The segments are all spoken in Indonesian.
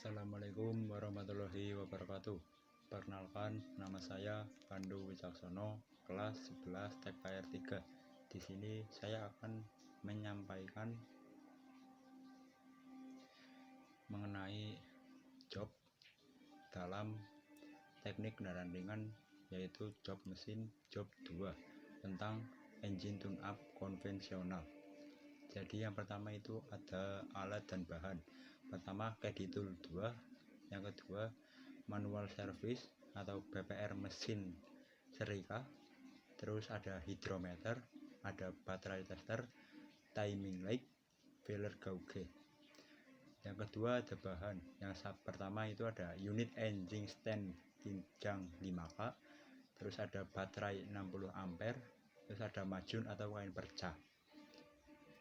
Assalamualaikum warahmatullahi wabarakatuh. Perkenalkan, nama saya Pandu Wicaksono, kelas 11 TKR 3. Di sini saya akan menyampaikan mengenai job dalam teknik kendaraan ringan, yaitu job mesin job 2 tentang engine tune up konvensional. Jadi yang pertama itu ada alat dan bahan. Pertama caddy tool 2, yang kedua manual service atau BPR mesin serika, terus ada hidrometer, ada baterai tester, timing light, failer gauge. Yang kedua ada bahan. Yang pertama itu ada unit engine stand kinjang 5K, terus ada baterai 60 ampere, terus ada majun atau kain perca.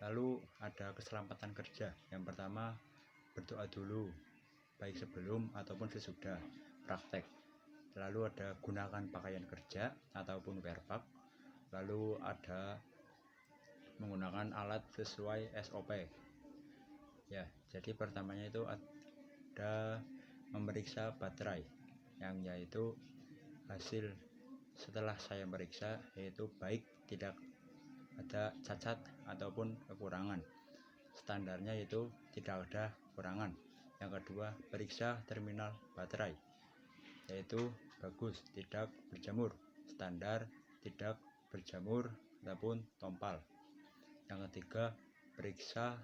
Lalu ada keselamatan kerja. Yang pertama, berdoa dulu baik sebelum ataupun sesudah praktek. Lalu ada gunakan pakaian kerja ataupun wear pack. Lalu ada menggunakan alat sesuai SOP. Ya, jadi pertamanya itu ada memeriksa baterai, yang yaitu hasil setelah saya meriksa yaitu baik, tidak ada cacat ataupun kekurangan. Standarnya itu tidak ada kekurangan. Yang kedua, periksa terminal baterai, yaitu bagus, tidak berjamur, standar, tidak berjamur ataupun tompal. Yang ketiga, periksa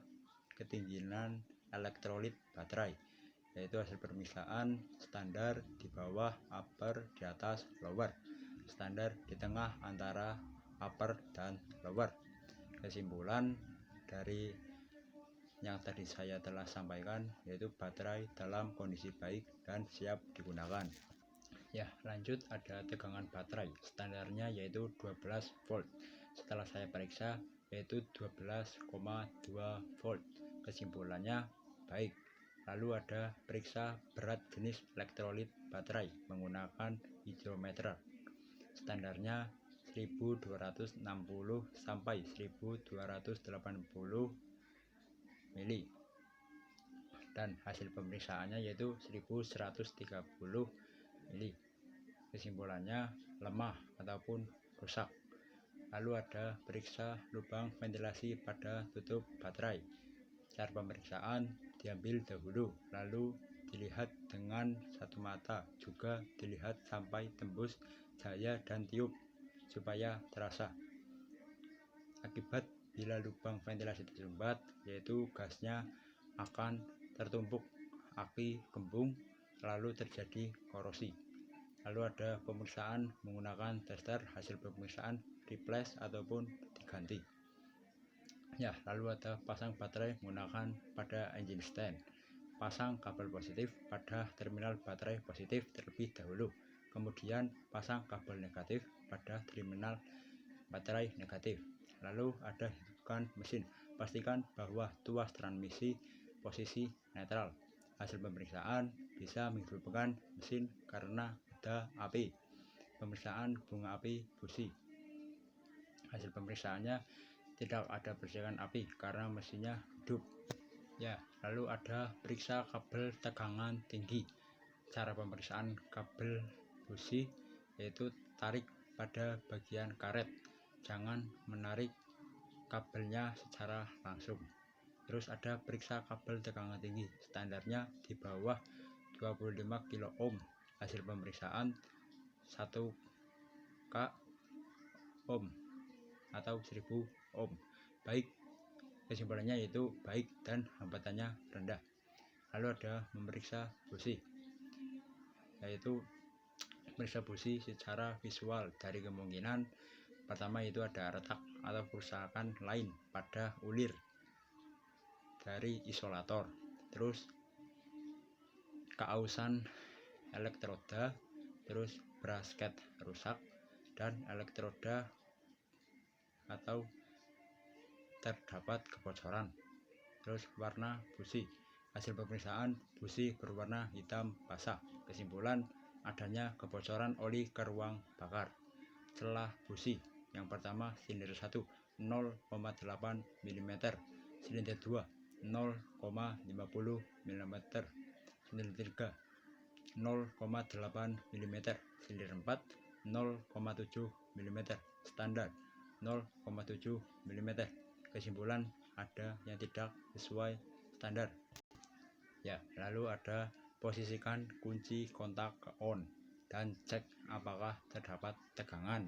ketinggian elektrolit baterai, yaitu hasil pemeriksaan standar di bawah upper, di atas lower, standar di tengah antara upper dan lower. Kesimpulan dari yang tadi saya telah sampaikan yaitu baterai dalam kondisi baik dan siap digunakan. Ya, lanjut ada tegangan baterai. Standarnya yaitu 12 volt. Setelah saya periksa yaitu 12,2 volt. Kesimpulannya baik. Lalu ada periksa berat jenis elektrolit baterai menggunakan hidrometer. Standarnya 1260 sampai 1280 mili, dan hasil pemeriksaannya yaitu 1130 mili. Kesimpulannya lemah ataupun rusak. Lalu ada periksa lubang ventilasi pada tutup baterai. Cara pemeriksaan diambil dahulu, lalu dilihat dengan satu mata, juga dilihat sampai tembus cahaya dan tiup supaya terasa. Akibat bila lubang ventilasi tersumbat, yaitu gasnya akan tertumpuk, aki gembung, lalu terjadi korosi. Lalu ada pemeriksaan menggunakan tester, hasil pemeriksaan replace ataupun diganti. Ya, lalu ada pasang baterai menggunakan pada engine stand. Pasang kabel positif pada terminal baterai positif terlebih dahulu, kemudian pasang kabel negatif pada terminal baterai negatif. Lalu ada hidupkan mesin, pastikan bahwa tuas transmisi posisi netral. Hasil pemeriksaan bisa menghidupkan mesin karena ada api. Pemeriksaan bunga api busi. Hasil pemeriksaannya tidak ada percikan api karena mesinnya hidup. Ya, lalu ada periksa kabel tegangan tinggi. Cara pemeriksaan kabel busi yaitu tarik pada bagian karet, jangan menarik kabelnya secara langsung. Terus ada periksa kabel tegangan tinggi, standarnya di bawah 25 kilo ohm. Hasil pemeriksaan 1 k ohm atau 1000 ohm. Baik, kesimpulannya yaitu baik dan hambatannya rendah. Lalu ada memeriksa busi, yaitu periksa busi secara visual. Dari kemungkinan pertama itu ada retak atau kerusakan lain pada ulir dari isolator, terus keausan elektroda, terus brasket rusak, dan elektroda atau terdapat kebocoran. Terus warna busi. Hasil pemeriksaan busi berwarna hitam basah. Kesimpulan adanya kebocoran oli ke ruang bakar. Celah busi. Yang pertama silinder 1 0,8 mm, silinder 2 0,50 mm, silinder 3 0,8 mm, silinder 4 0,7 mm, standar 0,7 mm. Kesimpulan, ada yang tidak sesuai standar. Ya, lalu ada posisikan kunci kontak ke on dan cek apakah terdapat tegangan.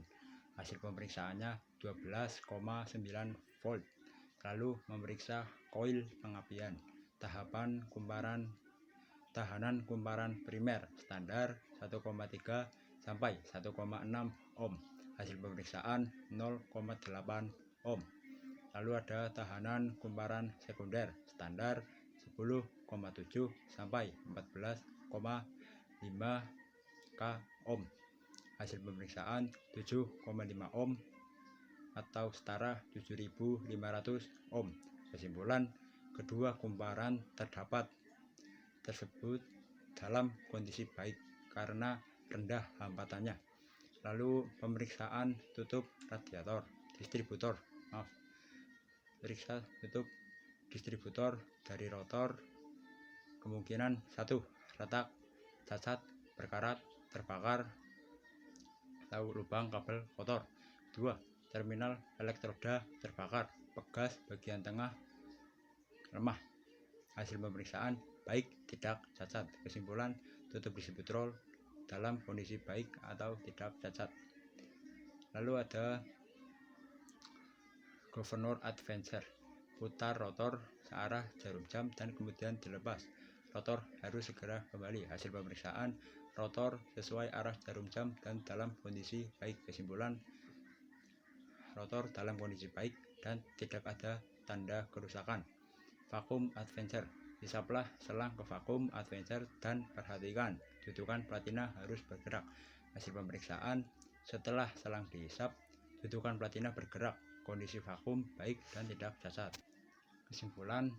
Hasil pemeriksaannya 12,9 volt. Lalu memeriksa koil pengapian. Tahanan kumparan primer standar 1,3 sampai 1,6 ohm. Hasil pemeriksaan 0,8 ohm. Lalu ada tahanan kumparan sekunder standar 10,7 sampai 14,5 ohm. Hasil pemeriksaan 7,5 ohm atau setara 7500 ohm. Kesimpulan, kedua kumparan tersebut dalam kondisi baik karena rendah hampatannya. Lalu pemeriksaan tutup distributor dari rotor. Kemungkinan 1. Retak, cacat, berkarat, terbakar atau lubang kabel kotor. 2. Terminal elektroda terbakar, pegas bagian tengah lemah. Hasil pemeriksaan baik, tidak cacat. Kesimpulan, tutup distributor dalam kondisi baik atau tidak cacat. Lalu ada governor advancer, putar rotor searah jarum jam dan kemudian dilepas. Rotor harus segera kembali. Hasil pemeriksaan, rotor sesuai arah jarum jam dan dalam kondisi baik. Kesimpulan, rotor dalam kondisi baik dan tidak ada tanda kerusakan. Vakum advancer, hisaplah selang ke vakum advancer dan perhatikan dudukan platina harus bergerak. Hasil pemeriksaan, setelah selang dihisap, dudukan platina bergerak, kondisi vakum baik dan tidak cacat. Kesimpulan,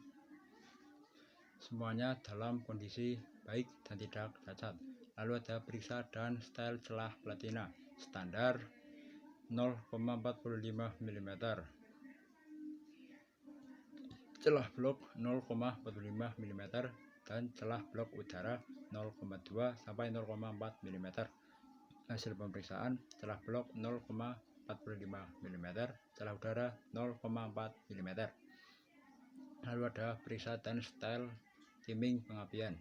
semuanya dalam kondisi baik dan tidak cacat. Lalu ada periksa dan style celah platina standar 0,45 mm, celah blok 0,45 mm dan celah blok udara 0,2 sampai 0,4 mm. Hasil pemeriksaan, celah blok 0,45 mm, celah udara 0,4 mm. Lalu ada periksa dan style timing pengapian.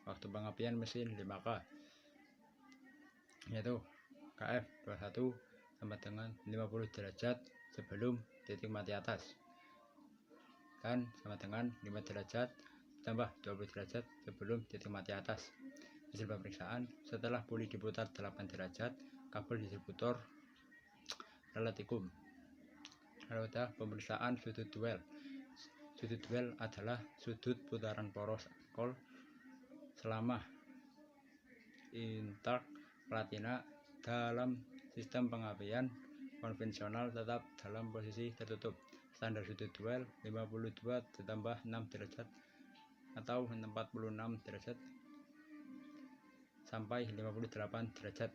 Waktu pengapian mesin 5K, yaitu KF 21 sama dengan 50 derajat sebelum titik mati atas dan sama dengan 5 derajat tambah 20 derajat sebelum titik mati atas. Hasil pemeriksaan, setelah puli diputar 8 derajat, kabel distributor relatikum. Lalu ada pemeriksaan sudut duel. Sudut duel adalah sudut putaran poros kol selama intak platina dalam sistem pengapian konvensional tetap dalam posisi tertutup. Standar sudut duel 52 ditambah 6 derajat atau 46 derajat sampai 58 derajat.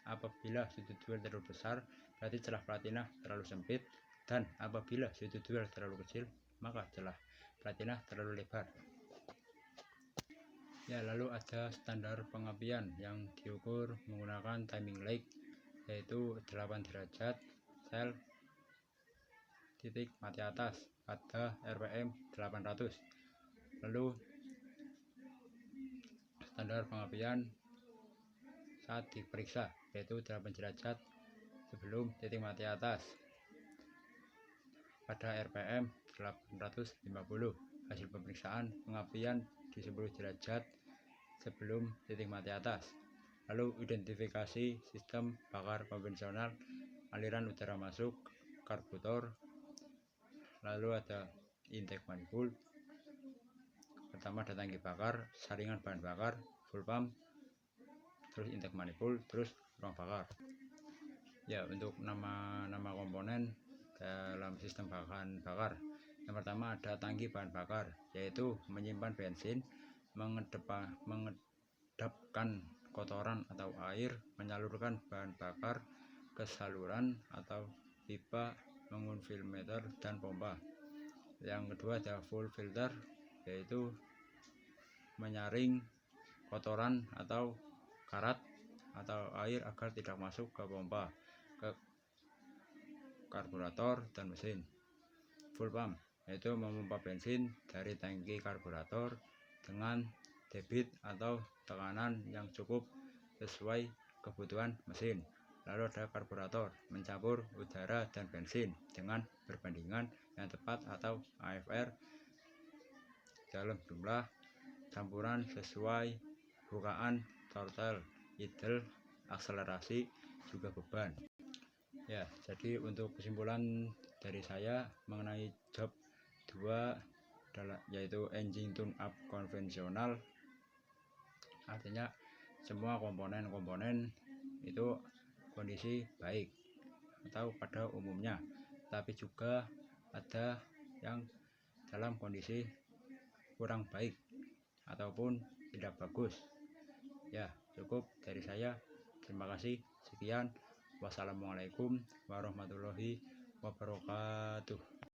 Apabila sudut duel terlalu besar, berarti celah platina terlalu sempit, dan apabila sudut duel terlalu kecil, maka celah platina terlalu lebar. Ya, lalu ada standar pengapian yang diukur menggunakan timing lag, yaitu 8 derajat sel titik mati atas pada RPM 800. Lalu standar pengapian saat diperiksa, yaitu 8 derajat sebelum titik mati atas pada RPM 850. Hasil pemeriksaan pengapian di 10 derajat sebelum titik mati atas. Lalu identifikasi sistem bakar konvensional, aliran udara masuk, karburetor. Lalu ada intake manifold. Pertama ada tangki bakar, saringan bahan bakar, full pump, terus intake manifold, terus ruang bakar. Ya, untuk nama komponen dalam sistem bahan bakar, yang pertama ada tangki bahan bakar, yaitu menyimpan bensin, mengedapkan kotoran atau air, menyalurkan bahan bakar ke saluran atau pipa, filter dan pompa. Yang kedua ada full filter, yaitu menyaring kotoran atau karat atau air agar tidak masuk ke pompa, ke karburator dan mesin. Full pump yaitu memompa bensin dari tangki karburator dengan debit atau tekanan yang cukup sesuai kebutuhan mesin. Lalu ada karburator, mencampur udara dan bensin dengan perbandingan yang tepat atau AFR dalam jumlah campuran sesuai bukaan throttle, idle, akselerasi, juga beban. Ya, jadi untuk kesimpulan dari saya mengenai job 2 yaitu engine tune up konvensional, artinya semua komponen-komponen itu kondisi baik atau pada umumnya, tapi juga ada yang dalam kondisi kurang baik ataupun tidak bagus. Ya, cukup dari saya. Terima kasih. Sekian. Wassalamualaikum warahmatullahi wabarakatuh.